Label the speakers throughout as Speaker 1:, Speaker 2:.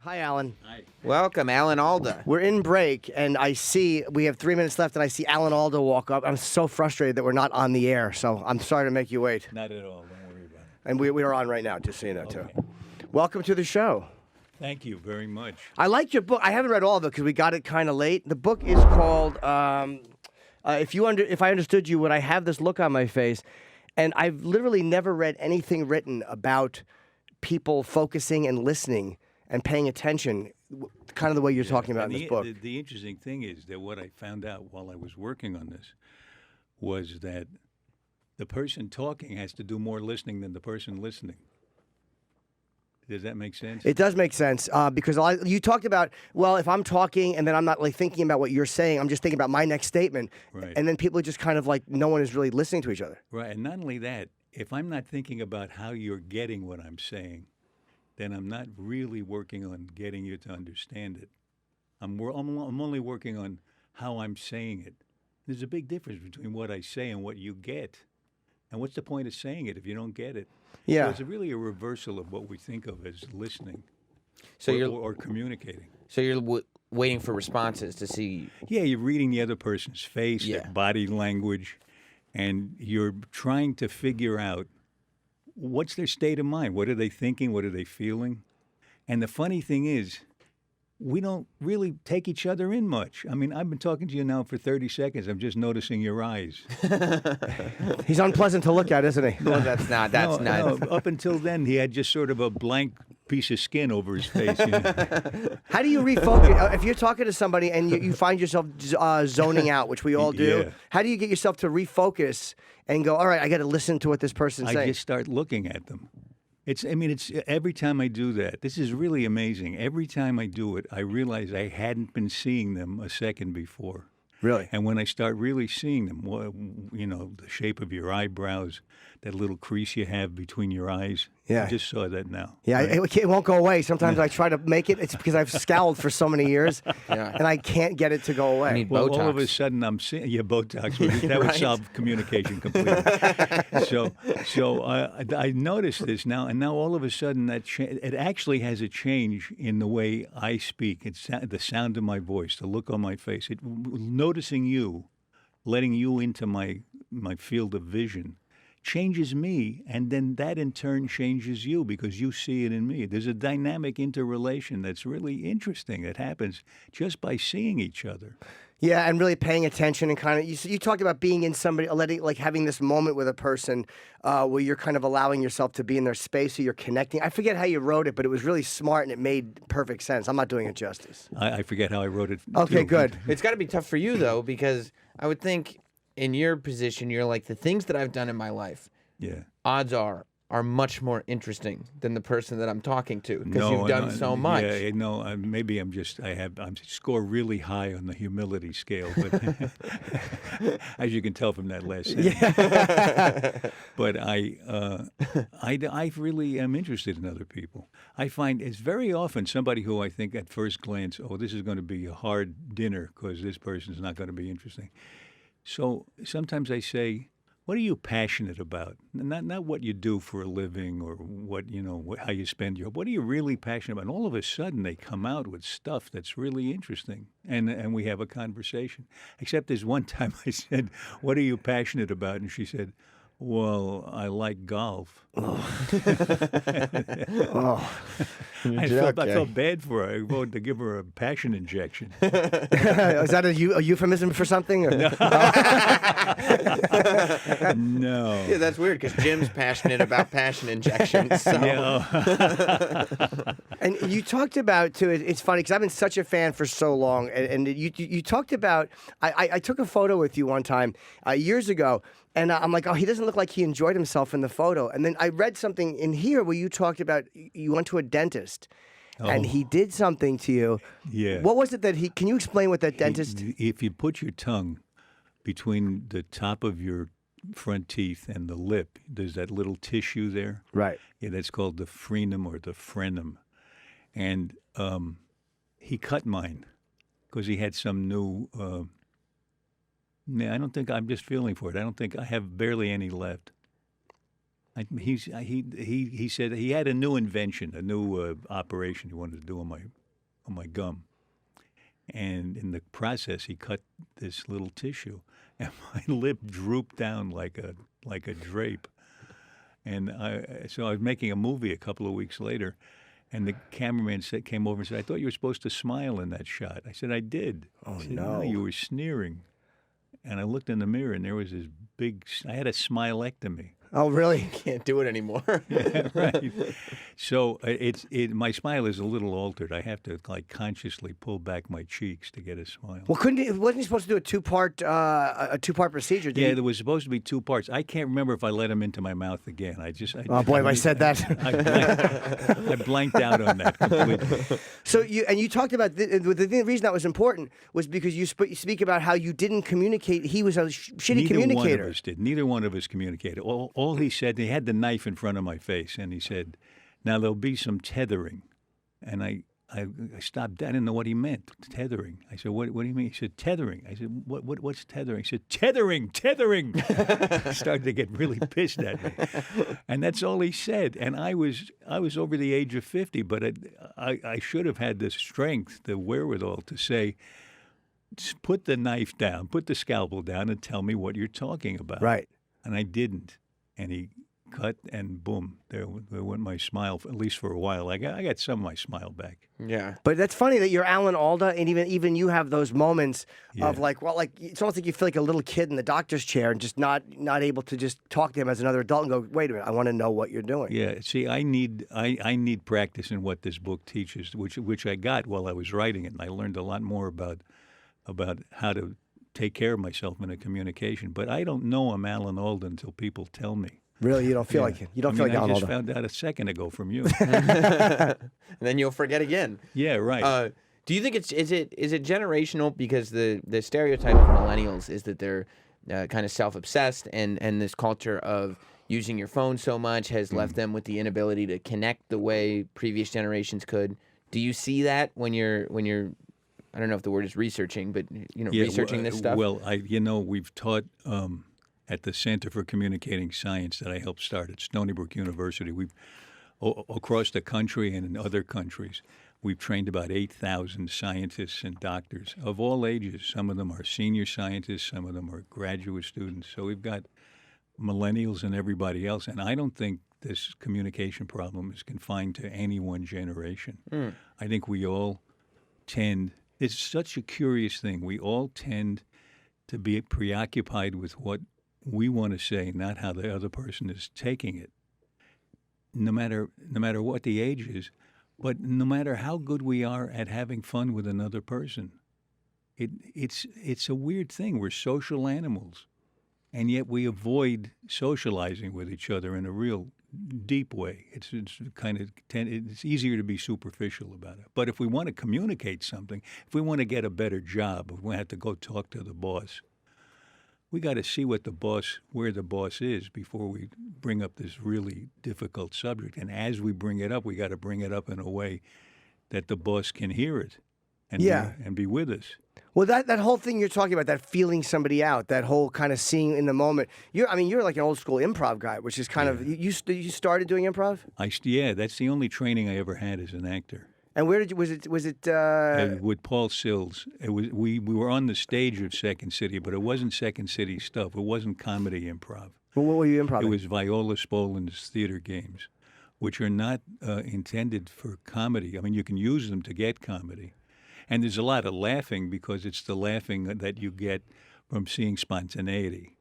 Speaker 1: Hi, Alan.
Speaker 2: Hi.
Speaker 3: Welcome, Alan Alda.
Speaker 1: We're in break, and I see we have 3 minutes left, and I see Alan Alda walk up. I'm so frustrated that we're not on the air, so I'm sorry to make you wait.
Speaker 2: Not at all. Don't worry about it.
Speaker 1: And we are on right now, just so you know, too.
Speaker 2: Okay.
Speaker 1: Welcome to the show.
Speaker 2: Thank you very much.
Speaker 1: I like your book. I haven't read all of it because we got it kind of late. The book is called If I Understood You Would I Have This Look on My Face? And I've literally never read anything written about people focusing and listening and paying attention, kind of the way you're talking about in this book.
Speaker 2: The interesting thing is that what I found out while I was working on this was that the person talking has to do more listening than the person listening. Does that make sense?
Speaker 1: It does make sense because you talked about, well, if I'm talking and then I'm not like thinking about what you're saying, I'm just thinking about my next statement.
Speaker 2: Right.
Speaker 1: And then people are just kind of like, no one is really listening to each other.
Speaker 2: Right. And not only that, if I'm not thinking about how you're getting what I'm saying, then I'm not really working on getting you to understand it. I'm only working on how I'm saying it. There's a big difference between what I say and what you get. And what's the point of saying it if you don't get it?
Speaker 1: Yeah.
Speaker 2: So it's really a reversal of what we think of as listening
Speaker 3: So
Speaker 2: or communicating.
Speaker 3: So you're waiting for responses to see.
Speaker 2: Yeah, you're reading the other person's face,
Speaker 3: Yeah.
Speaker 2: their body language, and you're trying to figure out what's their state of mind. What are they thinking? What are they feeling? And the funny thing is, we don't really take each other in much. I mean, I've been talking to you now for 30 seconds. I'm just noticing your eyes.
Speaker 1: He's unpleasant to look at, isn't he?
Speaker 3: Well, that's not. That's
Speaker 2: No,
Speaker 3: not.
Speaker 2: up until then, he had just sort of a blank piece of skin over his face. You know?
Speaker 1: How do you refocus? If you're talking to somebody and you find yourself zoning out, which we all do,
Speaker 2: Yeah.
Speaker 1: how do you get yourself to refocus and go, all right, I got to listen to what this person's
Speaker 2: I
Speaker 1: saying?
Speaker 2: just start looking at them. It's every time I do that. This is really amazing. Every time I do it, I realize I hadn't been seeing them a second before.
Speaker 1: Really?
Speaker 2: And when I start really seeing them, the shape of your eyebrows, that little crease you have between your eyes.
Speaker 1: Yeah.
Speaker 2: I just saw that now.
Speaker 1: Yeah,
Speaker 2: right?
Speaker 1: it won't go away. Sometimes I try to make it. It's because I've scowled for so many years,
Speaker 3: Yeah.
Speaker 1: and I can't get it to go away.
Speaker 3: need
Speaker 2: Well,
Speaker 3: Botox.
Speaker 2: all of a sudden I'm seeing Botox. That would
Speaker 1: Right.
Speaker 2: solve communication completely. so I noticed this now, and now all of a sudden it actually has a change in the way I speak. It's the sound of my voice, the look on my face. Noticing you, letting you into my field of vision, changes me, and then that in turn changes you because you see it in me. There's a dynamic interrelation that's really interesting that happens just by seeing each other.
Speaker 1: Yeah, and really paying attention and kind of you talked about being in somebody, having this moment with a person where you're kind of allowing yourself to be in their space, so you're connecting. I forget how you wrote it, but it was really smart and it made perfect sense. I'm not doing it justice.
Speaker 2: I forget how I wrote it.
Speaker 1: Okay,
Speaker 2: too.
Speaker 1: good.
Speaker 3: It's got to be tough for you though, because I would think in your position, you're like, the things that I've done in my life,
Speaker 2: Yeah.
Speaker 3: odds are much more interesting than the person that I'm talking to because
Speaker 2: No,
Speaker 3: you've done so much.
Speaker 2: Yeah, no, maybe I'm score really high on the humility scale, but as you can tell from that last sentence.
Speaker 1: Yeah.
Speaker 2: But I really am interested in other people. I find it's very often somebody who I think at first glance, oh, this is going to be a hard dinner because this person's not going to be interesting. So sometimes I say, what are you passionate about? Not what you do for a living or how you spend your. What are you really passionate about? And all of a sudden, they come out with stuff that's really interesting, and we have a conversation. Except there's one time I said, "What are you passionate about?" And she said, "Well, I like golf." I felt bad for her. I wanted to give her a passion injection.
Speaker 1: Is that a euphemism for something? Or?
Speaker 2: No.
Speaker 3: Yeah, that's weird because Jim's passionate about passion injections. So.
Speaker 2: Yeah.
Speaker 1: And you talked about too. It's funny because I've been such a fan for so long, and you talked about. I took a photo with you one time years ago, and I'm like, oh, he doesn't look like he enjoyed himself in the photo. And then I read something in here where you talked about you went to a dentist, and he did something to you.
Speaker 2: Yeah.
Speaker 1: What was it that he? Can you explain what that dentist?
Speaker 2: If you put your tongue between the top of your front teeth and the lip, there's that little tissue there.
Speaker 1: Right.
Speaker 2: Yeah, that's called the frenum or the frenum. And he cut mine because he had some new. I don't think I'm just feeling for it. I don't think I have barely any left. He said he had a new invention, a new operation he wanted to do on my gum, and in the process he cut this little tissue, and my lip drooped down like a drape, and so I was making a movie a couple of weeks later. And the cameraman came over and said, "I thought you were supposed to smile in that shot." I said, "I did."
Speaker 1: Oh,
Speaker 2: He said,
Speaker 1: no.
Speaker 2: You were sneering. And I looked in the mirror, and there was this I had a smilectomy.
Speaker 1: Oh, really?
Speaker 3: Can't do it anymore.
Speaker 2: Yeah, right. So my smile is a little altered. I have to like consciously pull back my cheeks to get a smile.
Speaker 1: Well, wasn't he supposed to do a two-part procedure?
Speaker 2: Yeah, there was supposed to be 2 parts. I can't remember if I let him into my mouth again.
Speaker 1: Oh boy, if I said that.
Speaker 2: I blanked out on that completely.
Speaker 1: So you talked about the reason that was important was because you speak about how you didn't communicate. He was a shitty
Speaker 2: Neither
Speaker 1: communicator.
Speaker 2: one of us did. Neither one of us communicated. All he said, he had the knife in front of my face, and he said, "Now there'll be some tethering," and I stopped. I didn't know what he meant. Tethering. I said, "What do you mean?" He said, "Tethering." I said, "What's tethering?" He said, "Tethering." He started to get really pissed at me, and that's all he said. And I was over the age of 50, but I should have had the strength, the wherewithal to say, "Put the knife down, put the scalpel down, and tell me what you're talking about."
Speaker 1: Right.
Speaker 2: And I didn't. And he cut, and boom, there went my smile, at least for a while. I got some of my smile back.
Speaker 3: Yeah.
Speaker 1: But that's funny that you're Alan Alda, and even you have those moments of
Speaker 2: Yeah.
Speaker 1: like it's almost like you feel like a little kid in the doctor's chair and just not able to just talk to him as another adult and go, "Wait a minute, I want to know what you're doing."
Speaker 2: Yeah, see, I need practice in what this book teaches, which I got while I was writing it, and I learned a lot more about how to take care of myself in a communication. But I don't know I'm Alan Alda until people tell me.
Speaker 1: Really, you don't feel like it. You don't feel like
Speaker 2: I
Speaker 1: Alan
Speaker 2: just
Speaker 1: Alda.
Speaker 2: found out a second ago from you.
Speaker 3: And then you'll forget again.
Speaker 2: Yeah, right.
Speaker 3: Do you think is it generational? Because the stereotype of millennials is that they're kind of self-obsessed, and this culture of using your phone so much has left them with the inability to connect the way previous generations could. Do you see that when you're I don't know if the word is researching, but researching this stuff?
Speaker 2: Well, we've taught at the Center for Communicating Science that I helped start at Stony Brook University. We've across the country and in other countries, we've trained about 8,000 scientists and doctors of all ages. Some of them are senior scientists, some of them are graduate students. So we've got millennials and everybody else. And I don't think this communication problem is confined to any one generation. I think we all tend. It's such a curious thing. We all tend to be preoccupied with what we want to say, not how the other person is taking it. No matter what the age is, but no matter how good we are at having fun with another person, it's a weird thing. We're social animals, and yet we avoid socializing with each other in a real deep way. It's easier to be superficial about it. But if we want to communicate something, if we want to get a better job, if we have to go talk to the boss, we got to see where the boss is before we bring up this really difficult subject. And as we bring it up, we got to bring it up in a way that the boss can hear it and be with us.
Speaker 1: Well, that whole thing you're talking about, that feeling somebody out, that whole kind of seeing in the moment. You're like an old school improv guy, which is kind of you started doing improv.
Speaker 2: That's the only training I ever had as an actor.
Speaker 1: And where was it?
Speaker 2: With Paul Sills. We were on the stage of Second City, but it wasn't Second City stuff. It wasn't comedy improv.
Speaker 1: Well, what were you improv?
Speaker 2: It was Viola Spolin's theater games, which are not intended for comedy. I mean, you can use them to get comedy. And there's a lot of laughing because it's the laughing that you get from seeing spontaneity.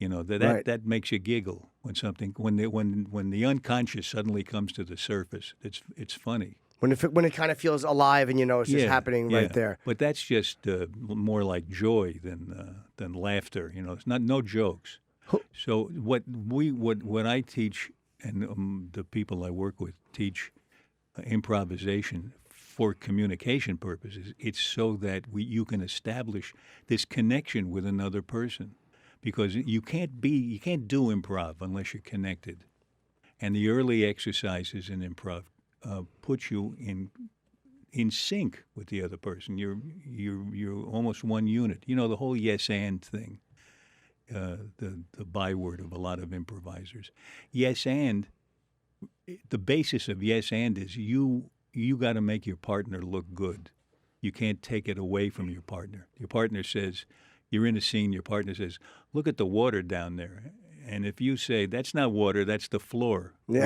Speaker 2: That makes you giggle when the unconscious suddenly comes to the surface. It's funny.
Speaker 1: When it kind of feels alive and it's just happening right there.
Speaker 2: But that's just more like joy than laughter. It's no jokes. So what I teach and the people I work with teach improvisation for communication purposes. It's so that you can establish this connection with another person, because you can't do improv unless you're connected. And the early exercises in improv put you in sync with the other person. You're almost one unit. The whole yes and thing. the byword of a lot of improvisers. Yes, and the basis of yes and is you got to make your partner look good. You can't take it away from your partner. Your partner says, you're in a scene, your partner says, look at the water down there. And if you say, that's not water, that's the floor, you'll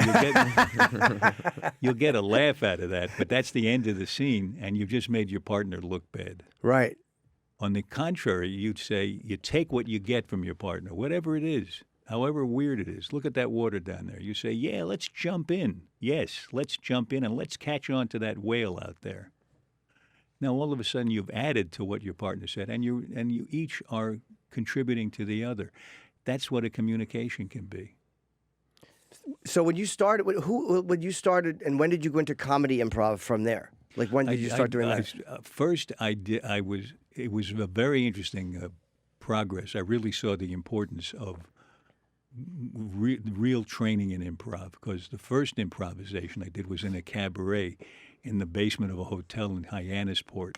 Speaker 2: get a laugh out of that, but that's the end of the scene, and you've just made your partner look bad.
Speaker 1: Right.
Speaker 2: On the contrary, you'd say, you take what you get from your partner, whatever it is, however weird it is. Look at that water down there. You say, yeah, let's jump in. Yes, let's jump in, and let's catch on to that whale out there. Now, all of a sudden, you've added to what your partner said, and you each are contributing to the other. That's what a communication can be.
Speaker 1: So when you started, when you started, and when did you go into comedy improv from there? Like when did you start doing that?
Speaker 2: First, I did. It was a very interesting progress. I really saw the importance of real training in improv, because the first improvisation I did was in a cabaret in the basement of a hotel in Hyannisport.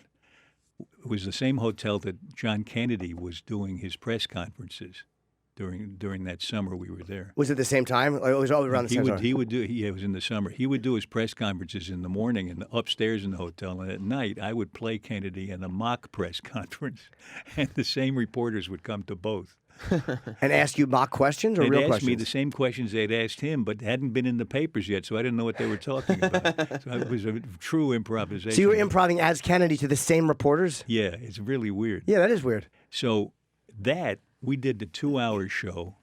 Speaker 2: It was the same hotel that John Kennedy was doing his press conferences during that summer we were there.
Speaker 1: Was it the same time? Or it was all around the same time?
Speaker 2: It was in the summer. He would do his press conferences in the morning and upstairs in the hotel, and at night I would play Kennedy in a mock press conference, and the same reporters would come to both.
Speaker 1: And ask you mock questions or
Speaker 2: They'd
Speaker 1: real
Speaker 2: ask
Speaker 1: questions?
Speaker 2: me the same questions they'd asked him, but hadn't been in the papers yet, so I didn't know what they were talking about. So it was a true improvisation.
Speaker 1: So you were improvising as Kennedy to the same reporters?
Speaker 2: Yeah, it's really weird.
Speaker 1: Yeah, that is weird.
Speaker 2: So we did the 2-hour show,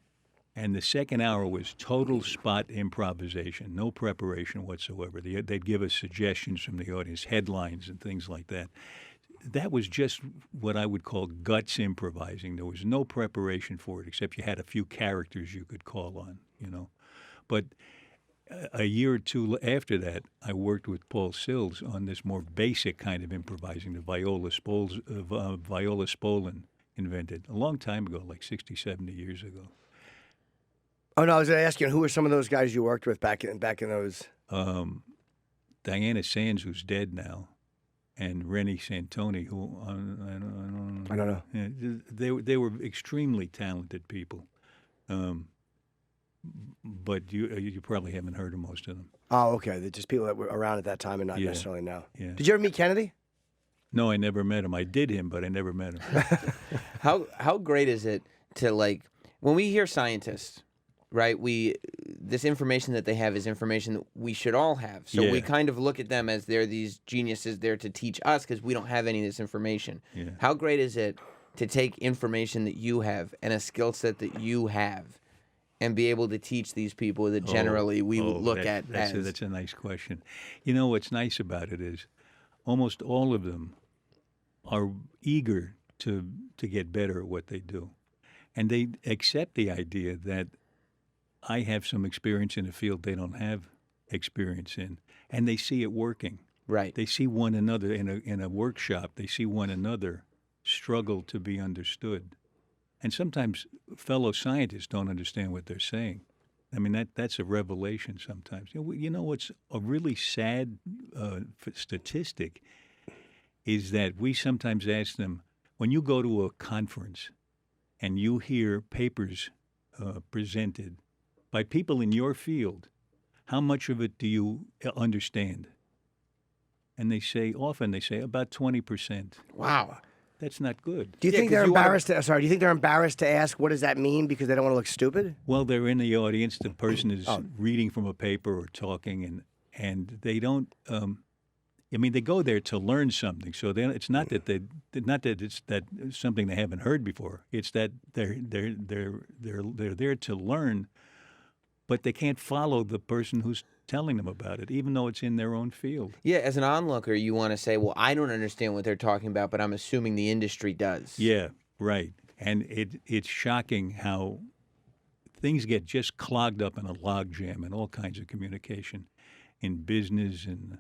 Speaker 2: and the second hour was total spot improvisation, no preparation whatsoever. They'd give us suggestions from the audience, headlines and things like that. That was just what I would call guts improvising. There was no preparation for it, except you had a few characters you could call on, But a year or two after that, I worked with Paul Sills on this more basic kind of improvising, the Viola Spolin invented a long time ago, like 60, 70 years ago.
Speaker 1: Oh, no, I was going to ask you, who were some of those guys you worked with back in those?
Speaker 2: Diana Sands, who's dead now, and Rennie Santoni, who
Speaker 1: I don't know.
Speaker 2: Yeah, they were extremely talented people, but you probably haven't heard of most of them.
Speaker 1: Oh, okay. They're just people that were around at that time and not necessarily now.
Speaker 2: Yeah.
Speaker 1: Did you ever meet Kennedy?
Speaker 2: No, I never met him. I did him, but I never met him.
Speaker 3: How great is it to, like, when we hear scientists, right? This information that they have is information that we should all have. So we kind of look at them as they're these geniuses there to teach us because we don't have any of this information.
Speaker 2: Yeah.
Speaker 3: How great is it to take information that you have and a skill set that you have and be able to teach these people that generally we would look at
Speaker 2: that's
Speaker 3: as...
Speaker 2: That's a nice question. What's nice about it is almost all of them are eager to get better at what they do. And they accept the idea that I have some experience in a field they don't have experience in, and they see it working.
Speaker 3: Right.
Speaker 2: They see one another in a workshop. They see one another struggle to be understood. And sometimes fellow scientists don't understand what they're saying. I mean, that's a revelation sometimes. What's a really sad statistic is that we sometimes ask them, when you go to a conference and you hear papers presented by people in your field, how much of it do you understand? And often they say about 20%.
Speaker 3: Wow.
Speaker 2: That's not good.
Speaker 1: Do you think they're embarrassed? Do you think they're embarrassed to ask what does that mean because they don't want to look stupid?
Speaker 2: Well, they're in the audience. The person is reading from a paper or talking, and they don't. They go there to learn something. So it's not that it's something they haven't heard before. It's that they're there to learn, but they can't follow the person who's telling them about it, even though it's in their own field.
Speaker 3: Yeah, as an onlooker, you want to say, well, I don't understand what they're talking about, but I'm assuming the industry does.
Speaker 2: Yeah, right. And it's shocking how things get just clogged up in a logjam in all kinds of communication, in business and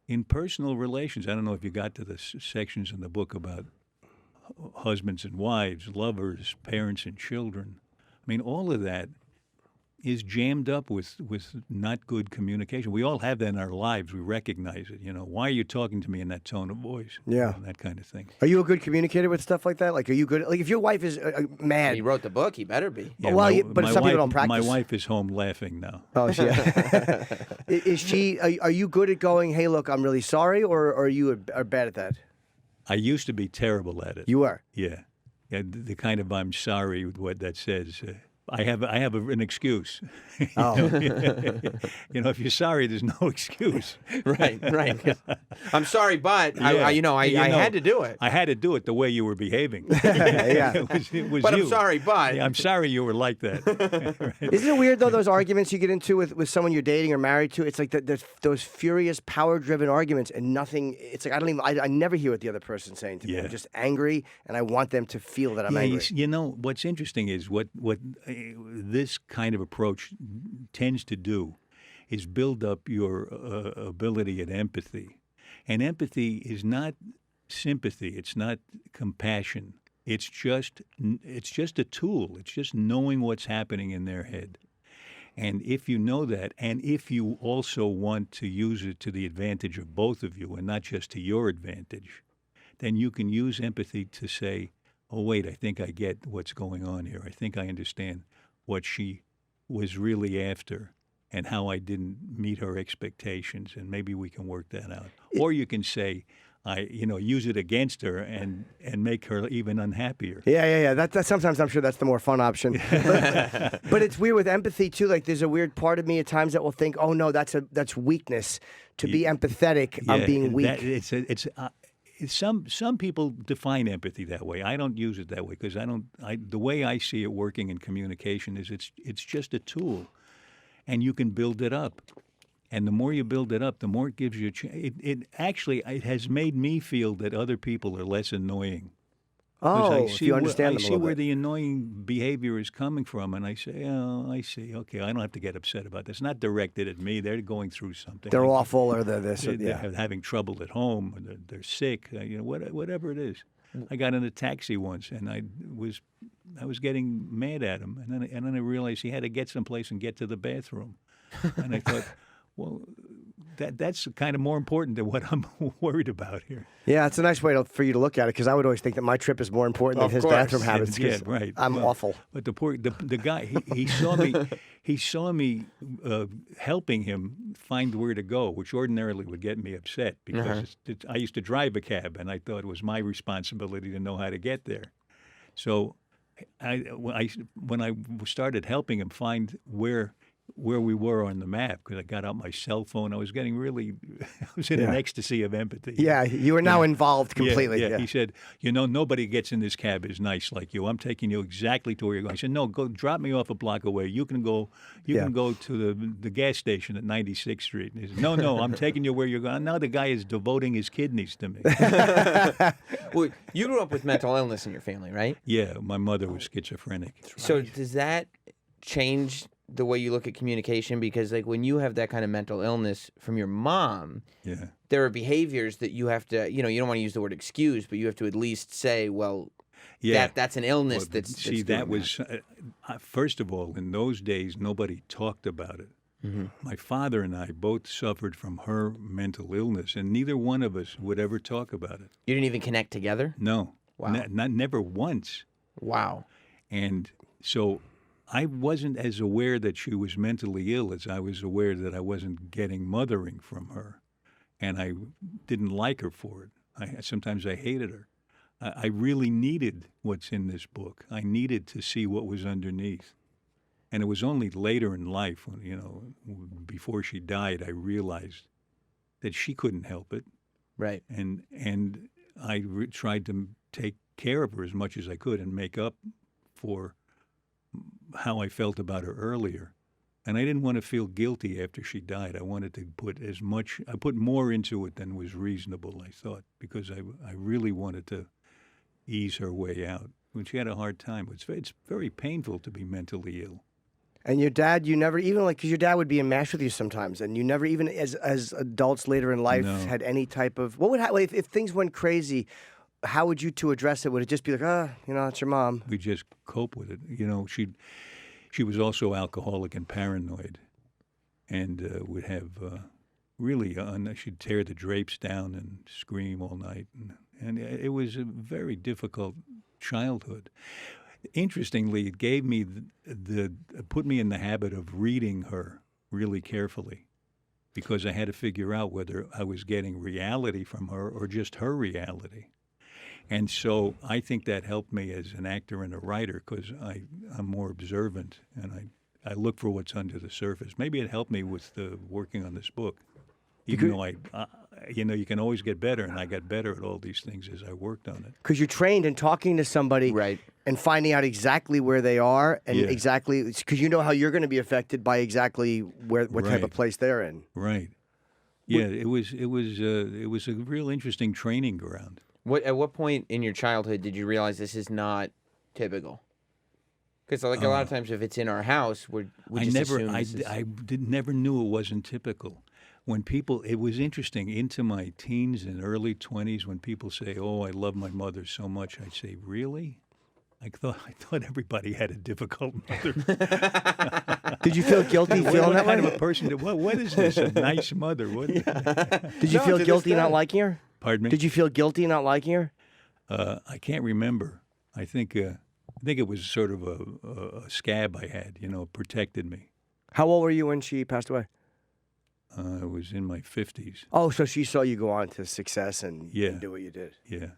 Speaker 2: in personal relations. I don't know if you got to the sections in the book about husbands and wives, lovers, parents and children. I mean, all of that, is jammed up with not good communication. We all have that in our lives. We recognize it. Why are you talking to me in that tone of voice?
Speaker 1: Yeah.
Speaker 2: That kind of thing.
Speaker 1: Are you a good communicator with stuff like that? Like, are you good? Like, if your wife is mad.
Speaker 3: He wrote the book. He better be.
Speaker 2: Yeah,
Speaker 1: Well,
Speaker 2: my,
Speaker 1: but
Speaker 2: my
Speaker 1: some
Speaker 2: wife,
Speaker 1: people don't practice.
Speaker 2: My wife is home laughing now.
Speaker 1: Oh, she. Is she? Are you good at going? Hey, look, I'm really sorry, or are you are bad at that?
Speaker 2: I used to be terrible at it.
Speaker 1: You were.
Speaker 2: Yeah. The kind of I'm sorry with what that says. I have an excuse.
Speaker 1: Oh.
Speaker 2: If you're sorry, there's no excuse.
Speaker 3: Right. I'm sorry, but I had to do it.
Speaker 2: I had to do it the way you were behaving.
Speaker 1: Yeah.
Speaker 2: It was
Speaker 3: But
Speaker 2: you.
Speaker 3: I'm sorry, but
Speaker 2: Yeah, I'm sorry you were like that.
Speaker 1: Isn't it weird though, those arguments you get into with someone you're dating or married to? It's like those furious, power-driven arguments, and nothing. It's like I never hear what the other person's saying to me.
Speaker 2: Yeah.
Speaker 1: I'm just angry, and I want them to feel that I'm angry.
Speaker 2: What's interesting is what this kind of approach tends to do is build up your ability at empathy. And empathy is not sympathy. It's not compassion. It's just a tool. It's just knowing what's happening in their head. And if you know that, and if you also want to use it to the advantage of both of you and not just to your advantage, then you can use empathy to say, oh, wait, I think I get what's going on here. I think I understand what she was really after and how I didn't meet her expectations, and maybe we can work that out. Or you can say, use it against her and make her even unhappier.
Speaker 1: Yeah. That sometimes I'm sure that's the more fun option. But it's weird with empathy too. Like, there's a weird part of me at times that will think, oh no, that's weakness. To be empathetic, I'm being weak.
Speaker 2: Some people define empathy that way. I don't use it that way because the way I see it working in communication is it's just a tool, and you can build it up. And the more you build it up, the more it gives you a chance. It has made me feel that other people are less annoying.
Speaker 1: Oh, if you understand them a
Speaker 2: I see
Speaker 1: little
Speaker 2: where
Speaker 1: bit.
Speaker 2: the annoying behavior is coming from, and I say, oh, I see. Okay, I don't have to get upset about this. It's not directed at me. They're going through something.
Speaker 1: They're awful, or they're this.
Speaker 2: They're having trouble at home, or they're sick. Whatever it is. I got in a taxi once, and I was getting mad at him, and then I realized he had to get someplace and get to the bathroom, and I thought, well, that's kind of more important than what I'm worried about here.
Speaker 1: Yeah, it's a nice way for you to look at it, because I would always think that my trip is more important than his bathroom habits.
Speaker 2: Yeah, right.
Speaker 1: I'm awful.
Speaker 2: But the guy, he saw me helping him find where to go, which ordinarily would get me upset because I used to drive a cab, and I thought it was my responsibility to know how to get there. So when I started helping him find where we were on the map, because I got out my cell phone. I was getting I was in an ecstasy of empathy.
Speaker 1: Yeah, you are now involved completely.
Speaker 2: Yeah. He said, nobody gets in this cab as nice like you. I'm taking you exactly to where you're going. I said, no, go drop me off a block away. You can go to the gas station at 96th Street. And he said, no, I'm taking you where you're going. Now the guy is devoting his kidneys to me.
Speaker 3: Well, you grew up with mental illness in your family, right?
Speaker 2: Yeah, my mother was schizophrenic.
Speaker 3: So does that change the way you look at communication? Because like when you have that kind of mental illness from your mom, there are behaviors that you have to, you don't want to use the word excuse, but you have to at least say, well, that's an illness.
Speaker 2: See, that was first of all, in those days, nobody talked about it. Mm-hmm. My father and I both suffered from her mental illness, and neither one of us would ever talk about it.
Speaker 3: You didn't even connect together?
Speaker 2: No.
Speaker 3: Wow.
Speaker 2: Never once.
Speaker 3: Wow.
Speaker 2: And so I wasn't as aware that she was mentally ill as I was aware that I wasn't getting mothering from her. And I didn't like her for it. Sometimes I hated her. I really needed what's in this book. I needed to see what was underneath. And it was only later in life, when, before she died, I realized that she couldn't help it.
Speaker 3: Right.
Speaker 2: And I tried to take care of her as much as I could and make up for how I felt about her earlier. And I didn't want to feel guilty after she died. I wanted to I put more into it than was reasonable, I thought, because I really wanted to ease her way out. When she had a hard time, it's very painful to be mentally ill.
Speaker 1: And your dad, you never even because your dad would be in MASH with you sometimes, and you never even as adults later in life had any type of what would happen if things went crazy. How would you two address it? Would it just be like, it's your mom?
Speaker 2: We just cope with it. She was also alcoholic and paranoid, and would have she'd tear the drapes down and scream all night, and it was a very difficult childhood. Interestingly, it gave me put me in the habit of reading her really carefully, because I had to figure out whether I was getting reality from her or just her reality. And so I think that helped me as an actor and a writer, because I'm more observant and I look for what's under the surface. Maybe it helped me with working on this book, even though you can always get better, and I got better at all these things as I worked on it.
Speaker 1: Because you're trained in talking to somebody
Speaker 3: Right.
Speaker 1: and finding out exactly where they are and exactly because you know how you're going to be affected by exactly what type of place they're in.
Speaker 2: Right. Yeah, it was a real interesting training ground.
Speaker 3: At what point in your childhood did you realize this is not typical? Because like a lot of times, if it's in our house, we just assume this is...
Speaker 2: never knew it wasn't typical. When it was interesting into my teens and early 20s when people say, "Oh, I love my mother so much," I'd say, "Really?" I thought everybody had a difficult mother.
Speaker 1: Did you feel guilty feeling
Speaker 2: what
Speaker 1: that
Speaker 2: kind
Speaker 1: way?
Speaker 2: of a person? What is this? A nice mother? What?
Speaker 1: Did you feel guilty not liking her?
Speaker 2: Pardon me?
Speaker 1: Did you feel guilty not liking her?
Speaker 2: I can't remember. I think it was sort of a scab I had. Protected me.
Speaker 1: How old were you when she passed away?
Speaker 2: I was in my 50s.
Speaker 1: Oh, so she saw you go on to success and
Speaker 2: Yeah.
Speaker 1: do what you did.
Speaker 2: Yeah.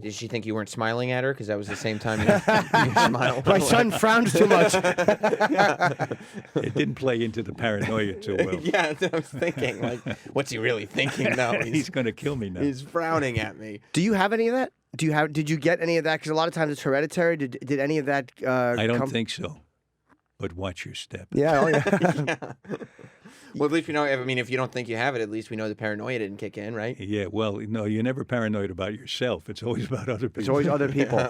Speaker 3: Did she think you weren't smiling at her? Because that was the same time you smiled.
Speaker 1: My son frowns too much.
Speaker 2: It didn't play into the paranoia too well.
Speaker 3: Yeah, that's what I was thinking. Like, what's he really thinking now?
Speaker 2: He's going to kill me now.
Speaker 3: He's frowning at me.
Speaker 1: Do you have any of that? Did you get any of that? Because a lot of times it's hereditary. Did any of that?
Speaker 2: I don't think so. But watch your step.
Speaker 1: Yeah. Oh, yeah.
Speaker 3: Yeah. Well, at least we know. I mean, if you don't think you have it, at least we know the paranoia didn't kick in, right?
Speaker 2: Yeah. Well, no, you're never paranoid about yourself. It's always about other people.
Speaker 1: It's always other people.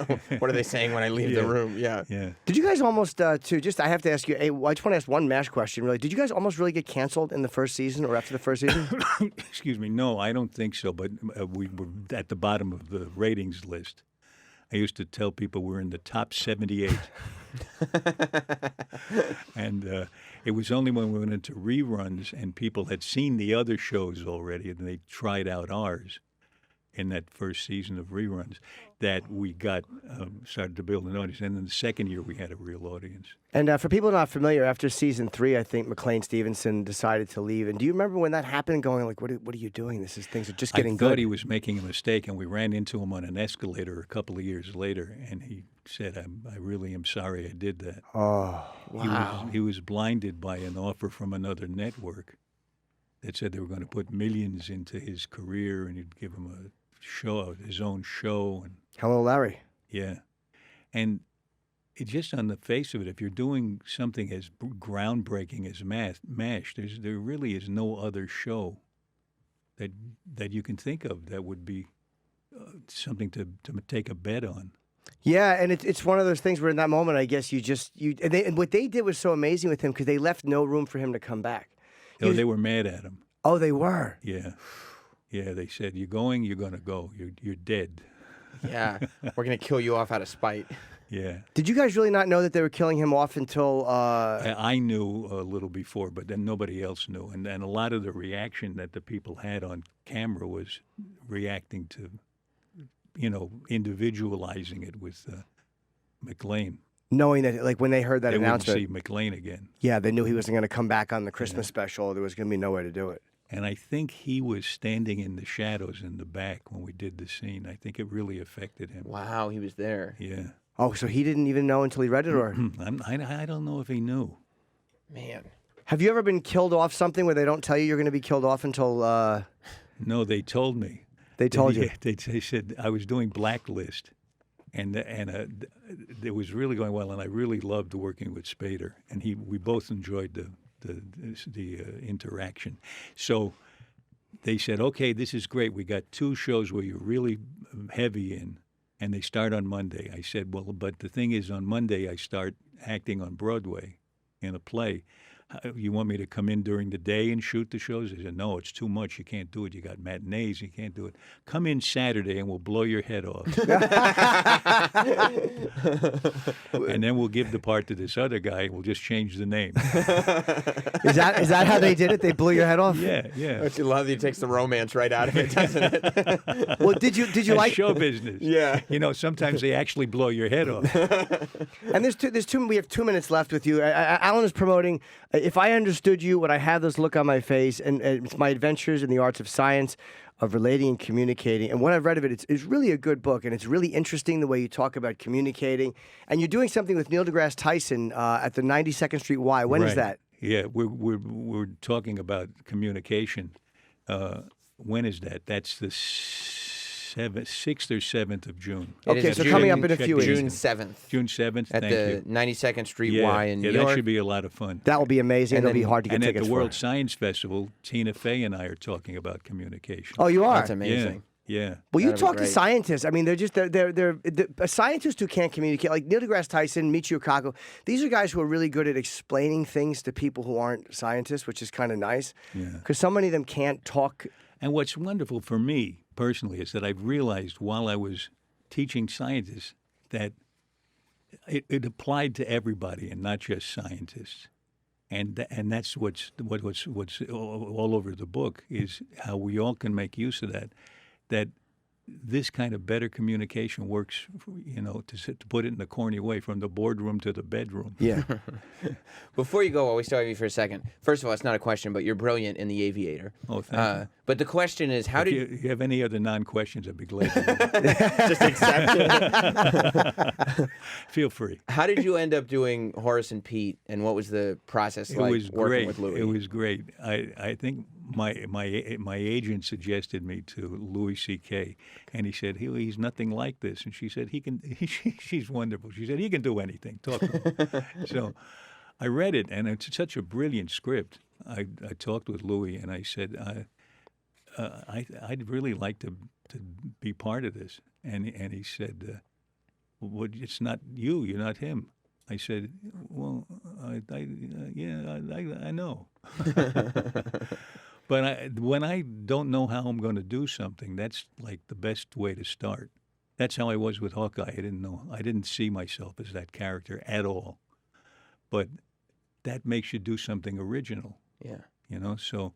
Speaker 3: What are they saying when I leave the room? Yeah.
Speaker 2: Yeah.
Speaker 1: Did you guys almost too? Just I have to ask you. I just want to ask one MASH question. Really, did you guys almost really get canceled in the first season or after the first season?
Speaker 2: Excuse me. No, I don't think so. But we were at the bottom of the ratings list. I used to tell people we're in the top 78. And it was only when we went into reruns and people had seen the other shows already and they tried out ours in that first season of reruns that we got started to build an audience. And then the second year we had a real audience.
Speaker 1: And for people not familiar, after season 3, I think McLean Stevenson decided to leave. And do you remember when that happened? Going like, what are you doing? Things are just getting
Speaker 2: I
Speaker 1: good.
Speaker 2: thought he was making a mistake, and we ran into him on an escalator a couple of years later, and he said, I really am sorry I did that.
Speaker 1: Oh, wow.
Speaker 2: He was blinded by an offer from another network that said they were going to put millions into his career, and you'd give him a show, his own show. And
Speaker 1: Hello, Larry.
Speaker 2: yeah. And it just on the face of it, if you're doing something as groundbreaking as MASH, there really is no other show that you can think of that would be something to take a bet on.
Speaker 1: Yeah, and it's one of those things where in that moment, I guess and what they did was so amazing with him because they left no room for him to come back.
Speaker 2: They were mad at him.
Speaker 1: Oh, they were?
Speaker 2: Yeah. Yeah, they said, you're going to go. You're dead.
Speaker 3: Yeah. We're going to kill you off out of spite.
Speaker 2: Yeah.
Speaker 1: Did you guys really not know that they were killing him off until...
Speaker 2: I knew a little before, but then nobody else knew. And a lot of the reaction that the people had on camera was reacting to, individualizing it with McLean.
Speaker 1: Knowing that, like, when they heard that
Speaker 2: they
Speaker 1: announcement...
Speaker 2: They wouldn't see McLean again.
Speaker 1: Yeah, they knew he wasn't going to come back on the Christmas special. There was going to be no way to do it.
Speaker 2: And I think he was standing in the shadows in the back when we did the scene. I think it really affected him.
Speaker 3: Wow, he was there.
Speaker 2: Yeah.
Speaker 1: Oh, so he didn't even know until he read it, or?
Speaker 2: I don't know if he knew.
Speaker 3: Man.
Speaker 1: Have you ever been killed off something where they don't tell you you're going to be killed off until...
Speaker 2: No, they told me.
Speaker 1: They told you?
Speaker 2: They said I was doing Blacklist, and it was really going well, and I really loved working with Spader, and we both enjoyed the interaction. So they said, okay, this is great. We got 2 shows where you're really heavy in, and they start on Monday. I said, well, but the thing is, on Monday I start acting on Broadway in a play. You want me to come in during the day and shoot the shows? I said, no, it's too much. You can't do it. You got matinees. You can't do it. Come in Saturday and we'll blow your head off. And then we'll give the part to this other guy. We'll just change the name.
Speaker 1: Is that how they did it? They blew your head off?
Speaker 2: Yeah, yeah.
Speaker 3: Don't you love that he takes the romance right out of it, doesn't it?
Speaker 1: Well, did you
Speaker 2: That's
Speaker 1: like
Speaker 2: show business?
Speaker 3: Yeah.
Speaker 2: You know, sometimes they actually blow your head off.
Speaker 1: And we have 2 minutes left with you. Alan is promoting If I Understood You, Would I Have This Look on My Face? And it's my adventures in the arts of science, of relating and communicating. And what I've read of it, it's really a good book, and it's really interesting the way you talk about communicating. And you're doing something with Neil deGrasse Tyson at the 92nd Street Y. When is that?
Speaker 2: Yeah, we're talking about communication. When is that? That's the 6th or 7th of June.
Speaker 1: Okay, so coming up in a few weeks.
Speaker 3: June 7th.
Speaker 2: June 7th.
Speaker 3: At
Speaker 2: thank
Speaker 3: the
Speaker 2: you.
Speaker 3: 92nd Street
Speaker 2: Yeah,
Speaker 3: Y in New
Speaker 2: that
Speaker 3: York.
Speaker 2: should be a lot of fun.
Speaker 1: That will be amazing.
Speaker 3: And
Speaker 1: It'll be
Speaker 3: then-
Speaker 1: hard to get
Speaker 2: And at
Speaker 1: tickets
Speaker 2: the World
Speaker 1: for.
Speaker 2: Science Festival, Tina Fey and I are talking about communication.
Speaker 1: Oh, you are?
Speaker 3: That's amazing.
Speaker 2: Yeah.
Speaker 1: Well, you
Speaker 3: That'd be
Speaker 1: talk to
Speaker 3: great.
Speaker 1: scientists. I mean, they're a scientist who can't communicate, like Neil deGrasse Tyson, Michio Kaku. These are guys who are really good at explaining things to people who aren't scientists, which is kind of nice.
Speaker 2: Yeah.
Speaker 1: Because so many of them can't talk.
Speaker 2: And what's wonderful for me personally is that I've realized while I was teaching scientists that it applied to everybody and not just scientists. And that's what's all over the book is how we all can make use of that this kind of better communication works, you know, to put it in a corny way, from the boardroom to the bedroom.
Speaker 1: Yeah.
Speaker 3: Before you go, while we still have you for a second, first of all, it's not a question, but you're brilliant in The Aviator.
Speaker 2: Oh, thank you.
Speaker 3: But the question is, how
Speaker 2: If
Speaker 3: did
Speaker 2: you have any other non-questions, I'd be glad to.
Speaker 3: just accept it?
Speaker 2: Feel free.
Speaker 3: How did you end up doing Horace and Pete, and what was the process
Speaker 2: It
Speaker 3: like
Speaker 2: was
Speaker 3: working
Speaker 2: great.
Speaker 3: with Louis?
Speaker 2: It was great. I think my agent suggested me to Louis C.K. and he said he's nothing like this, and she said she's wonderful. She said he can do anything. Talk to him. So I read it, and it's such a brilliant script. I talked with Louis, and I said I'd really like to be part of this, and he said, well, it's not you. You're not him. I said, well, I know. But when I don't know how I'm going to do something, that's like the best way to start. That's how I was with Hawkeye. I didn't know. I didn't see myself as that character at all. But that makes you do something original.
Speaker 3: Yeah.
Speaker 2: You know, so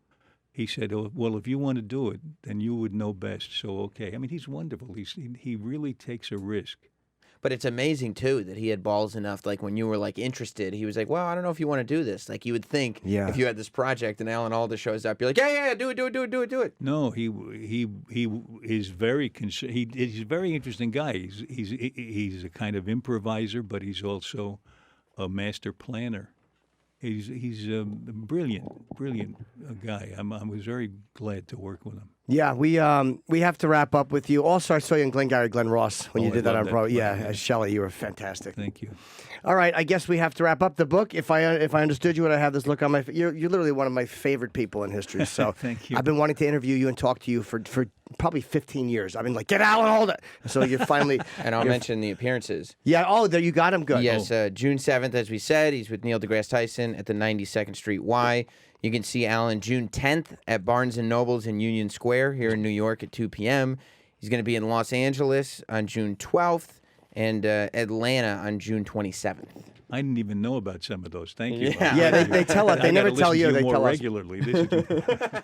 Speaker 2: he said, oh, well, if you want to do it, then you would know best. So, okay. I mean, he's wonderful. He really takes a risk.
Speaker 3: But it's amazing, too, that he had balls enough, like, when you were, like, interested, he was like, well, I don't know if you want to do this. Like, you would think if you had this project and Alan Alda shows up, you're like, yeah, do it.
Speaker 2: No, he is very he's a very interesting guy. He's a kind of improviser, but he's also a master planner. He's a brilliant guy. I was very glad to work with him.
Speaker 1: Yeah, we have to wrap up with you. Also, I saw you in Glenn Ross when you
Speaker 2: I
Speaker 1: did that
Speaker 2: love
Speaker 1: on
Speaker 2: that
Speaker 1: Pro.
Speaker 2: play,
Speaker 1: Yeah,
Speaker 2: yeah.
Speaker 1: as Shelley, you were fantastic.
Speaker 2: Thank you.
Speaker 1: All right, I guess we have to wrap up the book. If I understood you, would I have this look on my face? You're literally one of my favorite people in history. So
Speaker 2: Thank you.
Speaker 1: I've been wanting to interview you and talk to you for probably 15 years. I've been like, get Alan Alda. So you're finally.
Speaker 3: And I'll mention the appearances.
Speaker 1: Yeah. Oh, there you got him. Good.
Speaker 3: Yes, June 7th, as we said, he's with Neil deGrasse Tyson at the 92nd Street Y. You can see Alan June 10th at Barnes & Noble's in Union Square here in New York at 2 p.m. He's going to be in Los Angeles on June 12th and Atlanta on June 27th.
Speaker 2: I didn't even know about some of those. Thank you.
Speaker 3: Yeah.
Speaker 1: Yeah, they tell us. They
Speaker 2: I
Speaker 1: never
Speaker 2: gotta
Speaker 1: tell
Speaker 2: listen
Speaker 1: you.
Speaker 2: to
Speaker 1: They
Speaker 2: more
Speaker 1: tell us.
Speaker 2: regularly. This is